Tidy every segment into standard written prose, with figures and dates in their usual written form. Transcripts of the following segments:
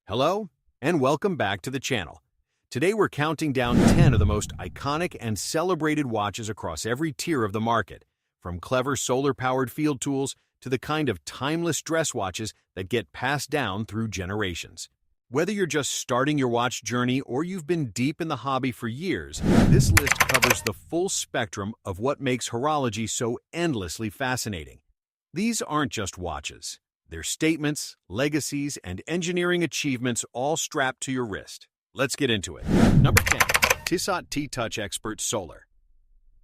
Hello, and welcome back to the channel. Today we're counting down 10 of the most iconic and celebrated watches across every tier of the market, from clever solar-powered field tools to the kind of timeless dress watches that get passed down through generations. Whether you're just starting your watch journey or you've been deep in the hobby for years, this list covers the full spectrum of what makes horology so endlessly fascinating. These aren't just watches. They're statements, legacies, and engineering achievements all strapped to your wrist. Let's get into it. Number 10. Tissot T-Touch Expert Solar.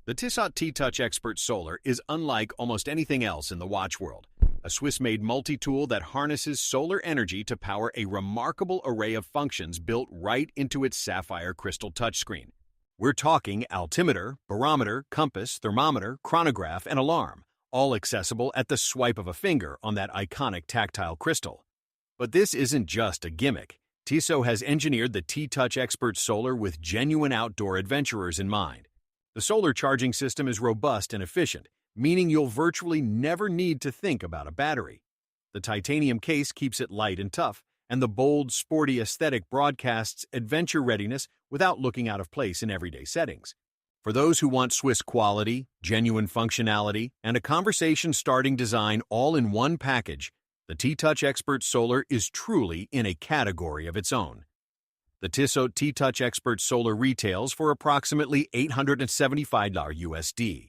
The Tissot T-Touch Expert Solar is unlike almost anything else in the watch world. A Swiss-made multi-tool that harnesses solar energy to power a remarkable array of functions built right into its sapphire crystal touchscreen. We're talking altimeter, barometer, compass, thermometer, chronograph, and alarm, all accessible at the swipe of a finger on that iconic tactile crystal. But this isn't just a gimmick. Tissot has engineered the T-Touch Expert Solar with genuine outdoor adventurers in mind. The solar charging system is robust and efficient, meaning you'll virtually never need to think about a battery. The titanium case keeps it light and tough, and the bold, sporty aesthetic broadcasts adventure readiness without looking out of place in everyday settings. For those who want Swiss quality, genuine functionality, and a conversation-starting design all in one package, the T-Touch Expert Solar is truly in a category of its own. The Tissot T-Touch Expert Solar retails for approximately $875 USD.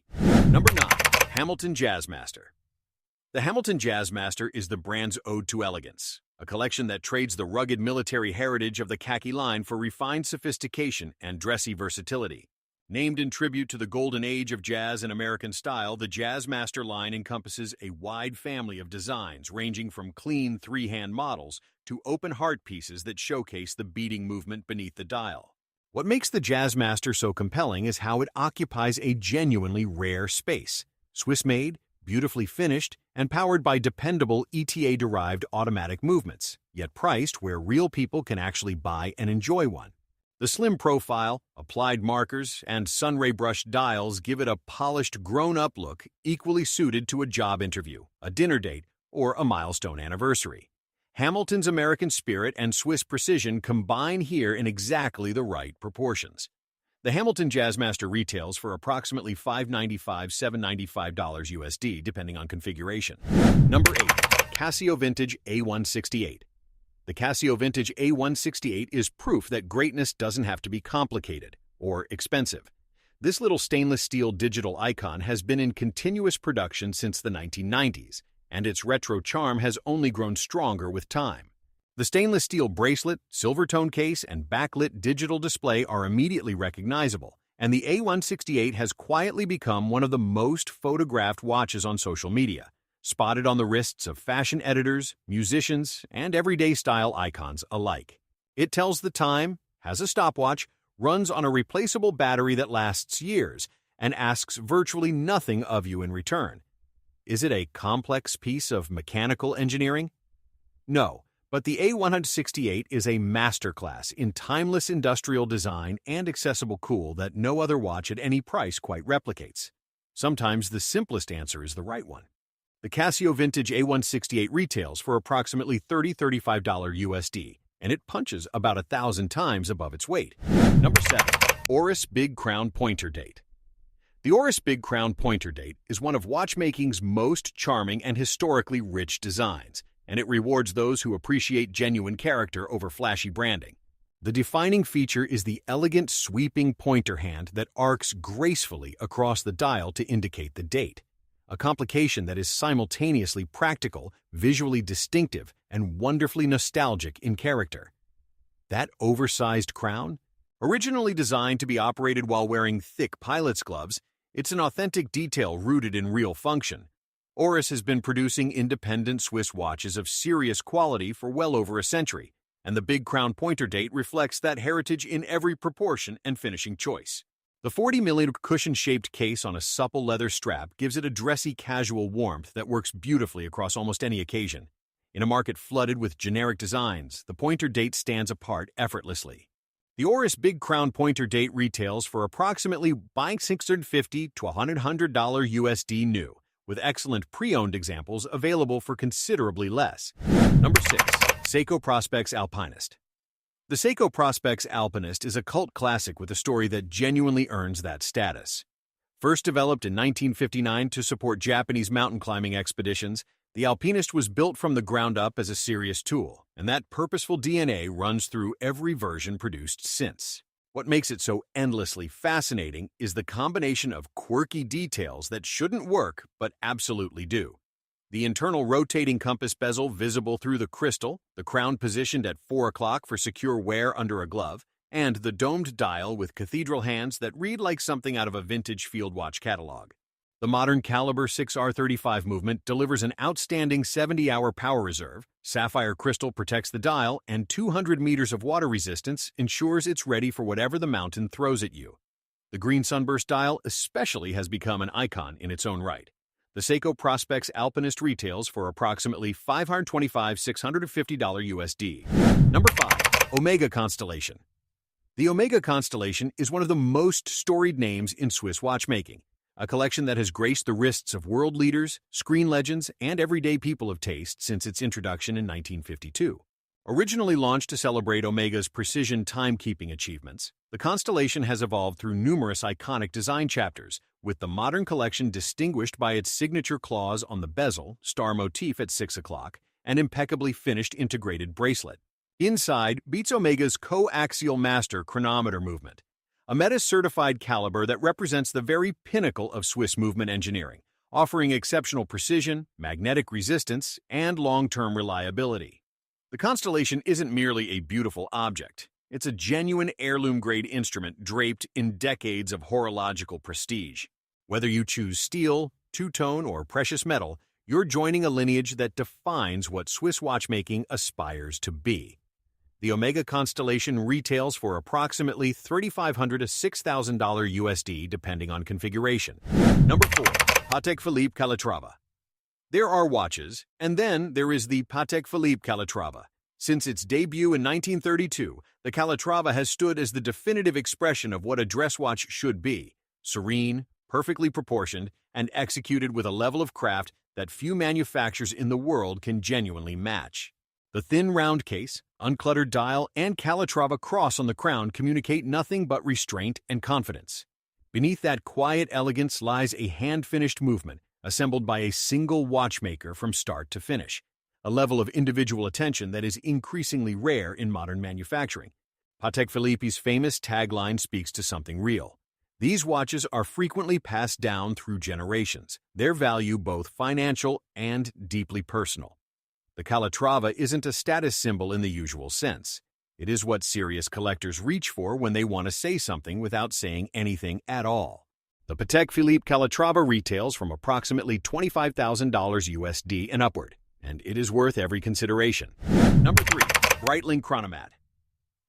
Number 9. Hamilton Jazzmaster. The Hamilton Jazzmaster is the brand's ode to elegance, a collection that trades the rugged military heritage of the khaki line for refined sophistication and dressy versatility. Named in tribute to the golden age of jazz and American style, the Jazzmaster line encompasses a wide family of designs ranging from clean three-hand models to open heart pieces that showcase the beating movement beneath the dial. What makes the Jazzmaster so compelling is how it occupies a genuinely rare space. Swiss-made, beautifully finished, and powered by dependable ETA-derived automatic movements, yet priced where real people can actually buy and enjoy one. The slim profile, applied markers, and sunray brushed dials give it a polished, grown-up look equally suited to a job interview, a dinner date, or a milestone anniversary. Hamilton's American spirit and Swiss precision combine here in exactly the right proportions. The Hamilton Jazzmaster retails for approximately $595–$795 USD, depending on configuration. Number 8. Casio Vintage A168. The Casio Vintage A168 is proof that greatness doesn't have to be complicated or expensive. This little stainless steel digital icon has been in continuous production since the 1990s, and its retro charm has only grown stronger with time. The stainless steel bracelet, silver tone case, and backlit digital display are immediately recognizable, and the A168 has quietly become one of the most photographed watches on social media, spotted on the wrists of fashion editors, musicians, and everyday style icons alike. It tells the time, has a stopwatch, runs on a replaceable battery that lasts years, and asks virtually nothing of you in return. Is it a complex piece of mechanical engineering? No, but the A168 is a masterclass in timeless industrial design and accessible cool that no other watch at any price quite replicates. Sometimes the simplest answer is the right one. The Casio Vintage A168 retails for approximately $30–$35 USD, and it punches about 1,000 times above its weight. Number 7. Oris Big Crown Pointer Date. The Oris Big Crown Pointer Date is one of watchmaking's most charming and historically rich designs, and it rewards those who appreciate genuine character over flashy branding. The defining feature is the elegant sweeping pointer hand that arcs gracefully across the dial to indicate the date, a complication that is simultaneously practical, visually distinctive, and wonderfully nostalgic in character. That oversized crown? Originally designed to be operated while wearing thick pilot's gloves, it's an authentic detail rooted in real function. Oris has been producing independent Swiss watches of serious quality for well over a century, and the Big Crown Pointer Date reflects that heritage in every proportion and finishing choice. The 40mm cushion-shaped case on a supple leather strap gives it a dressy, casual warmth that works beautifully across almost any occasion. In a market flooded with generic designs, the Pointer Date stands apart effortlessly. The Oris Big Crown Pointer Date retails for approximately $650–$100 USD new, with excellent pre-owned examples available for considerably less. Number 6. Seiko Prospex Alpinist. The Seiko Prospex Alpinist is a cult classic with a story that genuinely earns that status. First developed in 1959 to support Japanese mountain climbing expeditions, the Alpinist was built from the ground up as a serious tool, and that purposeful DNA runs through every version produced since. What makes it so endlessly fascinating is the combination of quirky details that shouldn't work but absolutely do. The internal rotating compass bezel visible through the crystal, the crown positioned at 4 o'clock for secure wear under a glove, and the domed dial with cathedral hands that read like something out of a vintage field watch catalog. The modern Caliber 6R35 movement delivers an outstanding 70-hour power reserve, sapphire crystal protects the dial, and 200 meters of water resistance ensures it's ready for whatever the mountain throws at you. The green sunburst dial especially has become an icon in its own right. The Seiko Prospex Alpinist retails for approximately $525–650 USD. Number 5. Omega Constellation. The Omega Constellation is one of the most storied names in Swiss watchmaking, a collection that has graced the wrists of world leaders, screen legends, and everyday people of taste since its introduction in 1952. Originally launched to celebrate Omega's precision timekeeping achievements, the Constellation has evolved through numerous iconic design chapters, with the modern collection distinguished by its signature claws on the bezel, star motif at 6 o'clock, and impeccably finished integrated bracelet. Inside beats Omega's coaxial master chronometer movement, a Metis-certified caliber that represents the very pinnacle of Swiss movement engineering, offering exceptional precision, magnetic resistance, and long-term reliability. The Constellation isn't merely a beautiful object. It's a genuine heirloom-grade instrument draped in decades of horological prestige. Whether you choose steel, two-tone, or precious metal, you're joining a lineage that defines what Swiss watchmaking aspires to be. The Omega Constellation retails for approximately $3,500 to $6,000 USD depending on configuration. Number 4. Patek Philippe Calatrava. There are watches, and then there is the Patek Philippe Calatrava. Since its debut in 1932, the Calatrava has stood as the definitive expression of what a dress watch should be: serene, perfectly proportioned, and executed with a level of craft that few manufacturers in the world can genuinely match. The thin round case, uncluttered dial, and Calatrava cross on the crown communicate nothing but restraint and confidence. Beneath that quiet elegance lies a hand-finished movement, assembled by a single watchmaker from start to finish, a level of individual attention that is increasingly rare in modern manufacturing. Patek Philippe's famous tagline speaks to something real. These watches are frequently passed down through generations, their value both financial and deeply personal. The Calatrava isn't a status symbol in the usual sense. It is what serious collectors reach for when they want to say something without saying anything at all. The Patek Philippe Calatrava retails from approximately $25,000 USD and upward, and it is worth every consideration. Number 3. Breitling Chronomat.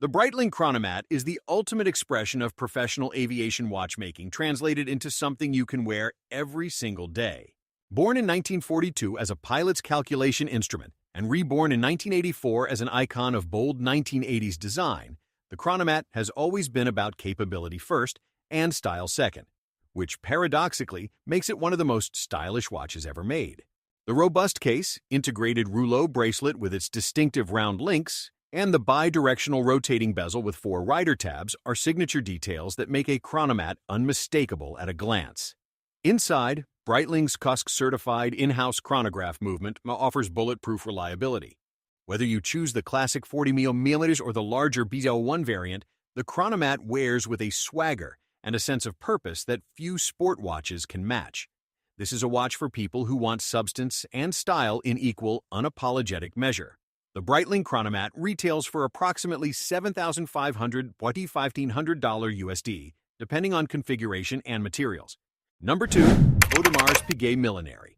The Breitling Chronomat is the ultimate expression of professional aviation watchmaking translated into something you can wear every single day. Born in 1942 as a pilot's calculation instrument and reborn in 1984 as an icon of bold 1980s design, the Chronomat has always been about capability first and style second, which paradoxically makes it one of the most stylish watches ever made. The robust case, integrated rouleau bracelet with its distinctive round links, and the bi-directional rotating bezel with 4 rider tabs are signature details that make a Chronomat unmistakable at a glance. Inside, Breitling's Cusk-certified in-house chronograph movement offers bulletproof reliability. Whether you choose the classic 40 mm or the larger BZL1 variant, the Chronomat wears with a swagger and a sense of purpose that few sport watches can match. This is a watch for people who want substance and style in equal, unapologetic measure. The Breitling Chronomat retails for approximately $7,500 to $1,500 USD, depending on configuration and materials. Number 2. Audemars Piguet Millenary.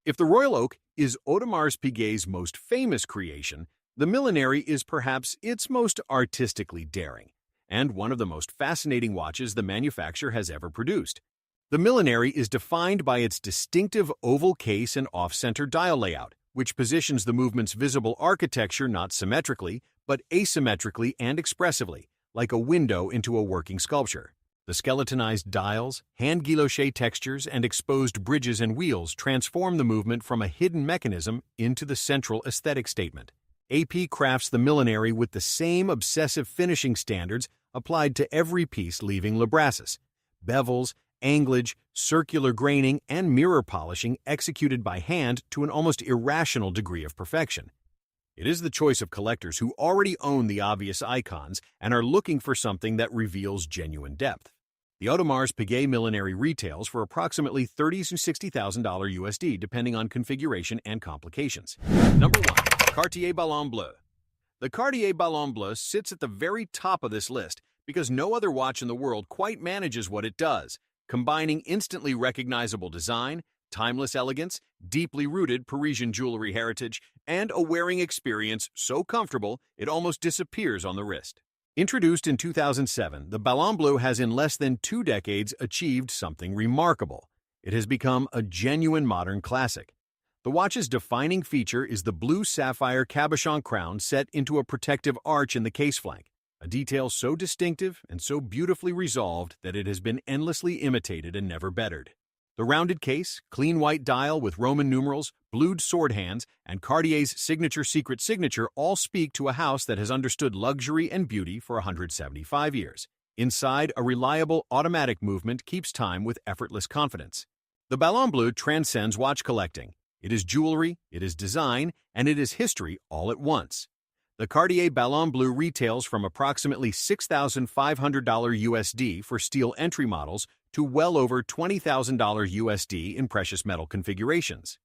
If the Royal Oak is Audemars Piguet's most famous creation, the Millenary is perhaps its most artistically daring, and one of the most fascinating watches the manufacturer has ever produced. The Millenary is defined by its distinctive oval case and off-center dial layout, which positions the movement's visible architecture not symmetrically, but asymmetrically and expressively, like a window into a working sculpture. The skeletonized dials, hand-guilloché textures, and exposed bridges and wheels transform the movement from a hidden mechanism into the central aesthetic statement. AP crafts the millinery with the same obsessive finishing standards applied to every piece leaving Librasis. Bevels, anglage, circular graining, and mirror polishing executed by hand to an almost irrational degree of perfection. It is the choice of collectors who already own the obvious icons and are looking for something that reveals genuine depth. The Audemars Piguet millinery retails for approximately $30,000 to $60,000 USD, depending on configuration and complications. Number 1. Cartier Ballon Bleu. The Cartier Ballon Bleu sits at the very top of this list because no other watch in the world quite manages what it does, combining instantly recognizable design, timeless elegance, deeply rooted Parisian jewelry heritage, and a wearing experience so comfortable it almost disappears on the wrist. Introduced in 2007, the Ballon Bleu has in less than 2 decades achieved something remarkable. It has become a genuine modern classic. The watch's defining feature is the blue sapphire cabochon crown set into a protective arch in the case flank, a detail so distinctive and so beautifully resolved that it has been endlessly imitated and never bettered. The rounded case, clean white dial with Roman numerals, blued sword hands, and Cartier's signature secret signature all speak to a house that has understood luxury and beauty for 175 years. Inside, a reliable automatic movement keeps time with effortless confidence. The Ballon Bleu transcends watch collecting. It is jewelry, it is design, and it is history all at once. The Cartier Ballon Bleu retails from approximately $6,500 USD for steel entry models to well over $20,000 USD in precious metal configurations.